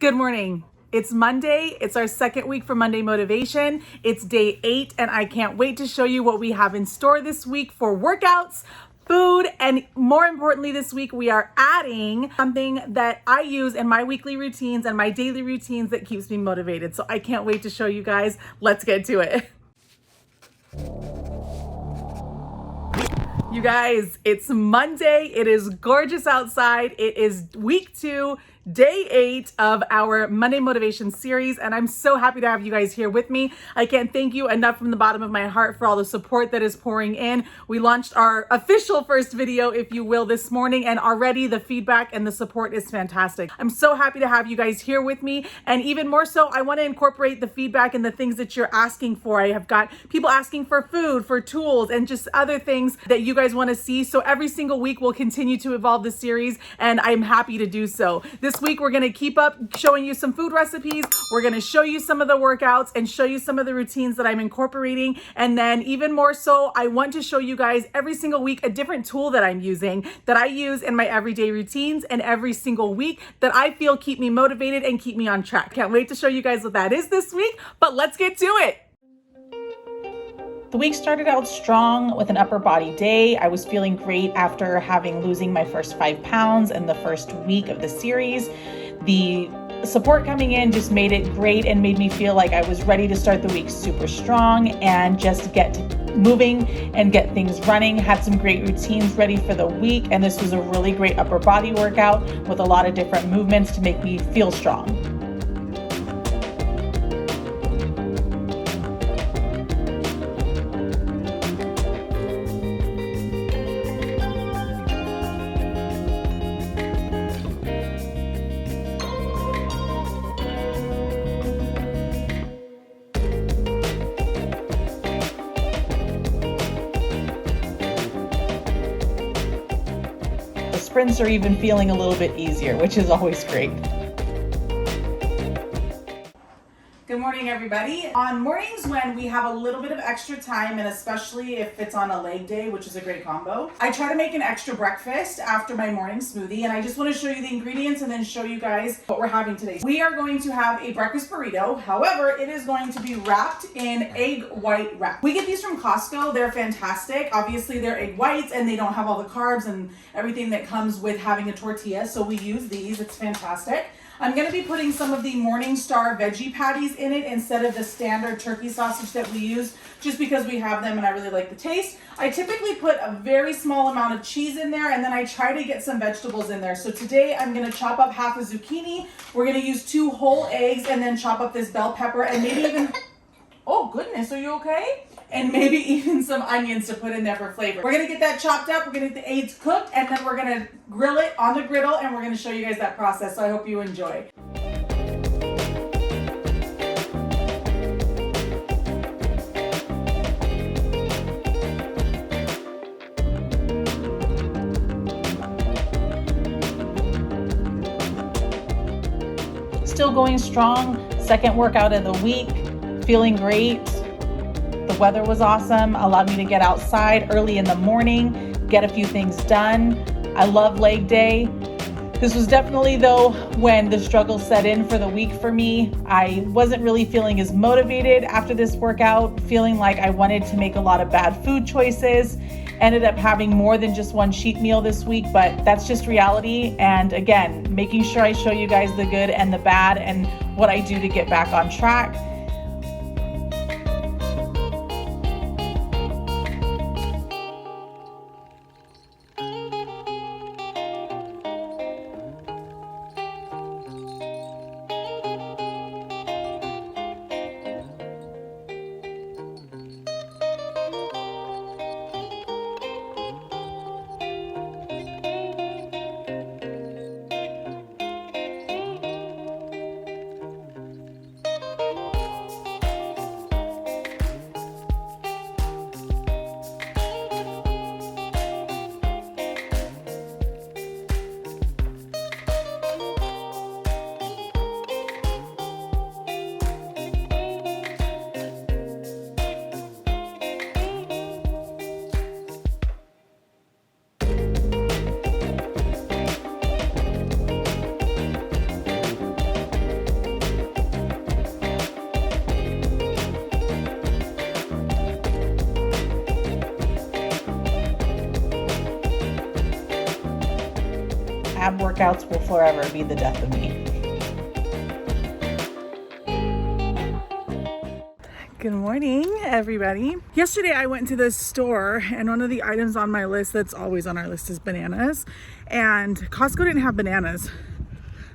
Good morning. It's Monday. It's our second week for Monday Motivation. It's day 8, and I can't wait to show you what we have in store this week for workouts, food, and more importantly, this week we are adding something that I use in my weekly routines and my daily routines that keeps me motivated. So I can't wait to show you guys. Let's get to it. You guys, it's Monday. It is gorgeous outside. It is week 2, day 8 of our Monday Motivation series, and I'm so happy to have you guys here with me. I can't thank you enough from the bottom of my heart for all the support that is pouring in. We launched our official first video, if you will, this morning, and already the feedback and the support is fantastic. I'm so happy to have you guys here with me, and even more so, I want to incorporate the feedback and the things that you're asking for. I have got people asking for food, for tools, and just other things that you guys want to see. So every single week we'll continue to evolve the series, and I'm happy to do so. This week we're going to keep up showing you some food recipes. We're going to show you some of the workouts and show you some of the routines that I'm incorporating. And then even more so, I want to show you guys every single week a different tool that I'm using, that I use in my everyday routines and every single week that I feel keep me motivated and keep me on track. Can't wait to show you guys what that is this week, but let's get to it. The week started out strong with an upper body day. I was feeling great after losing my first 5 pounds in the first week of the series. The support coming in just made it great and made me feel like I was ready to start the week super strong and just get moving and get things running. Had some great routines ready for the week, and this was a really great upper body workout with a lot of different movements to make me feel strong. Sprints are even feeling a little bit easier, which is always great. Good morning, everybody. On mornings when we have a little bit of extra time, and especially if it's on a leg day, which is a great combo, I try to make an extra breakfast after my morning smoothie, and I just want to show you the ingredients and then show you guys what we're having today. We are going to have a breakfast burrito. However, it is going to be wrapped in egg white wrap. We get these from Costco. They're fantastic. Obviously, they're egg whites and they don't have all the carbs and everything that comes with having a tortilla, so we use these. It's fantastic. I'm going to be putting some of the Morningstar veggie patties in it instead of the standard turkey sausage that we use, just because we have them and I really like the taste. I typically put a very small amount of cheese in there, and then I try to get some vegetables in there. So today I'm going to chop up half a zucchini. We're going to use 2 whole eggs and then chop up this bell pepper and maybe even, oh goodness, are you okay? And maybe even some onions to put in there for flavor. We're gonna get that chopped up, we're gonna get the eggs cooked, and then we're gonna grill it on the griddle, and we're gonna show you guys that process, so I hope you enjoy. Still going strong, second workout of the week, feeling great. The weather was awesome, allowed me to get outside early in the morning, get a few things done. I love leg day. This was definitely, though, when the struggle set in for the week for me. I wasn't really feeling as motivated after this workout, feeling like I wanted to make a lot of bad food choices. Ended up having more than just one cheat meal this week, but that's just reality. And again, making sure I show you guys the good and the bad and what I do to get back on track. ab workouts will forever be the death of me. Good morning, everybody. Yesterday I went to the store and one of the items on my list that's always on our list is bananas. And Costco didn't have bananas.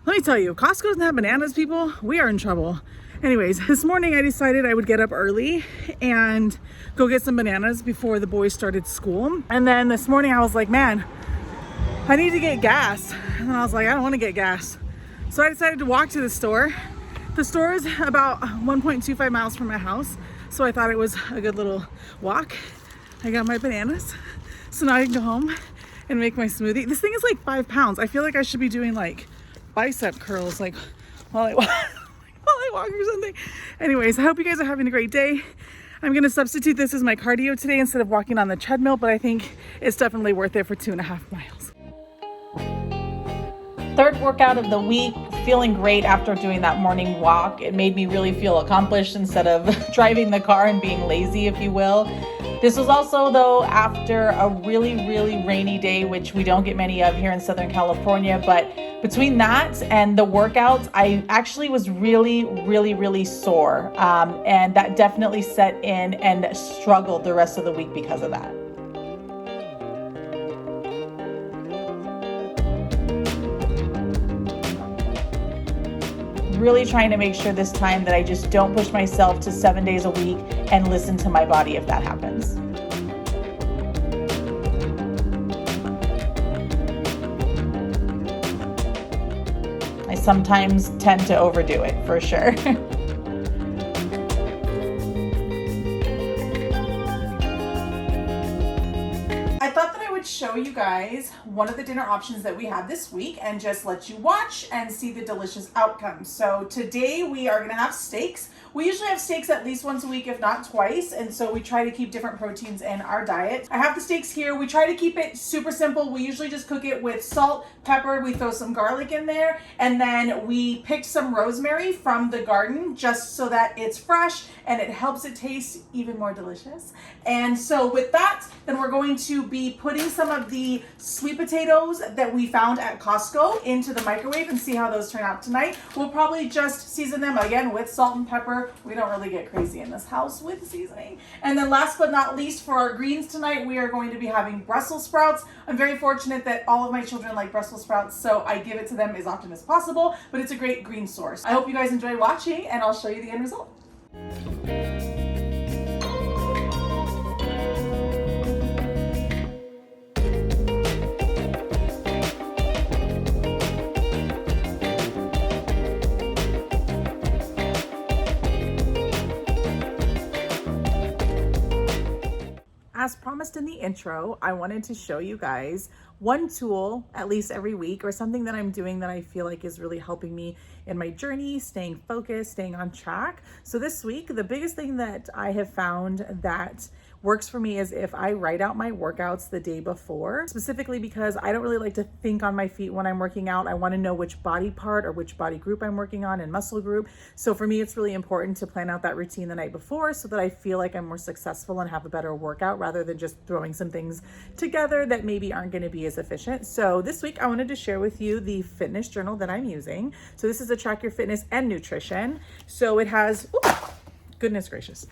Let me tell you, Costco doesn't have bananas, people. We are in trouble. Anyways, this morning I decided I would get up early and go get some bananas before the boys started school. And then this morning I was like, man, I need to get gas. And I was like, I don't want to get gas. So I decided to walk to the store. The store is about 1.25 miles from my house, so I thought it was a good little walk. I got my bananas, so now I can go home and make my smoothie. This thing is like 5 pounds. I feel like I should be doing like bicep curls like while I walk or something. Anyways, I hope you guys are having a great day. I'm gonna substitute this as my cardio today instead of walking on the treadmill, but I think it's definitely worth it for 2.5 miles. Third workout of the week, feeling great after doing that morning walk. It made me really feel accomplished instead of driving the car and being lazy, if you will. This was also, though, after a really rainy day, which we don't get many of here in Southern California. But between that and the workouts, I actually was really sore. And that definitely set in and struggled the rest of the week because of that. Really trying to make sure this time that I just don't push myself to 7 days a week and listen to my body if that happens. I sometimes tend to overdo it, for sure. Show you guys one of the dinner options that we have this week and just let you watch and see the delicious outcomes. So today we are going to have steaks. We usually have steaks at least once a week, if not twice, and so we try to keep different proteins in our diet. I have the steaks here. We try to keep it super simple. We usually just cook it with salt, pepper, we throw some garlic in there, and then we picked some rosemary from the garden just so that it's fresh and it helps it taste even more delicious. And so with that, then we're going to be putting some of the sweet potatoes that we found at Costco into the microwave and see how those turn out tonight. We'll probably just season them again with salt and pepper. We don't really get crazy in this house with seasoning. And then last but not least, for our greens tonight, we are going to be having Brussels sprouts. I'm very fortunate that all of my children like Brussels sprouts, so I give it to them as often as possible, but it's a great green source. I hope you guys enjoy watching, and I'll show you the end result. As promised in the intro, I wanted to show you guys one tool at least every week, or something that I'm doing that I feel like is really helping me in my journey, staying focused, staying on track. So this week, the biggest thing that I have found that works for me is if I write out my workouts the day before, specifically because I don't really like to think on my feet when I'm working out. I want to know which body part or which body group I'm working on and muscle group. So for me, it's really important to plan out that routine the night before so that I feel like I'm more successful and have a better workout rather than just throwing some things together that maybe aren't going to be as efficient. So this week I wanted to share with you the fitness journal that I'm using. So this is to track your fitness and nutrition. So it has, goodness gracious.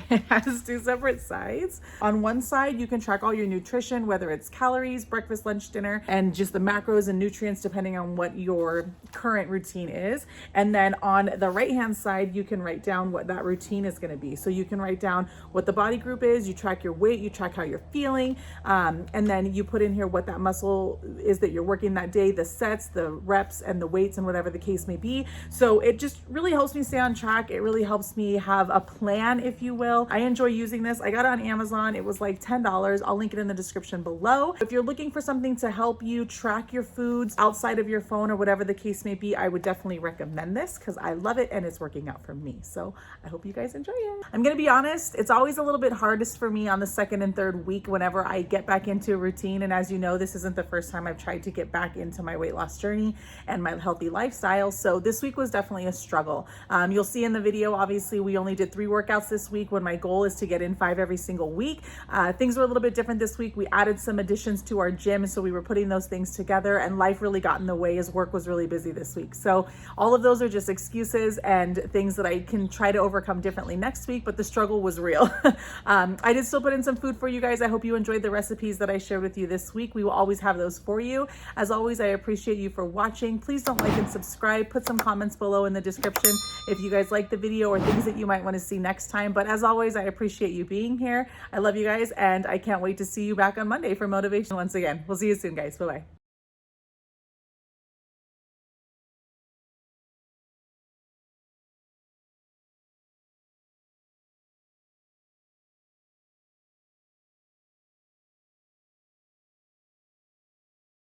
It has two separate sides. On one side, you can track all your nutrition, whether it's calories, breakfast, lunch, dinner, and just the macros and nutrients depending on what your current routine is. And then on the right-hand side, you can write down what that routine is going to be. So you can write down what the body group is, you track your weight, you track how you're feeling, and then you put in here what that muscle is that you're working that day, the sets, the reps, and the weights, and whatever the case may be. So it just really helps me stay on track. It really helps me have a plan, if you will. I enjoy using this. I got it on Amazon. It was like $10. I'll link it in the description below. If you're looking for something to help you track your foods outside of your phone or whatever the case may be, I would definitely recommend this because I love it and it's working out for me. So I hope you guys enjoy it. I'm gonna be honest, it's always a little bit hardest for me on the second and third week whenever I get back into a routine. And as you know, this isn't the first time I've tried to get back into my weight loss journey and my healthy lifestyle. So this week was definitely a struggle. You'll see in the video, obviously we only did did 3 workouts this week when my goal is to get in 5 every single week. Things were a little bit different this week. We added some additions to our gym, so we were putting those things together, and life really got in the way as work was really busy this week. So all of those are just excuses and things that I can try to overcome differently next week, but the struggle was real. I did still put in some food for you guys. I hope you enjoyed the recipes that I shared with you this week. We will always have those for you. As always, I appreciate you for watching. Please don't like and subscribe. Put some comments below in the description if you guys like the video or things that you might want to see next time. But as always, I appreciate you being here. I love you guys, and I can't wait to see you back on Monday for motivation once again. We'll see you soon, guys. Bye-bye.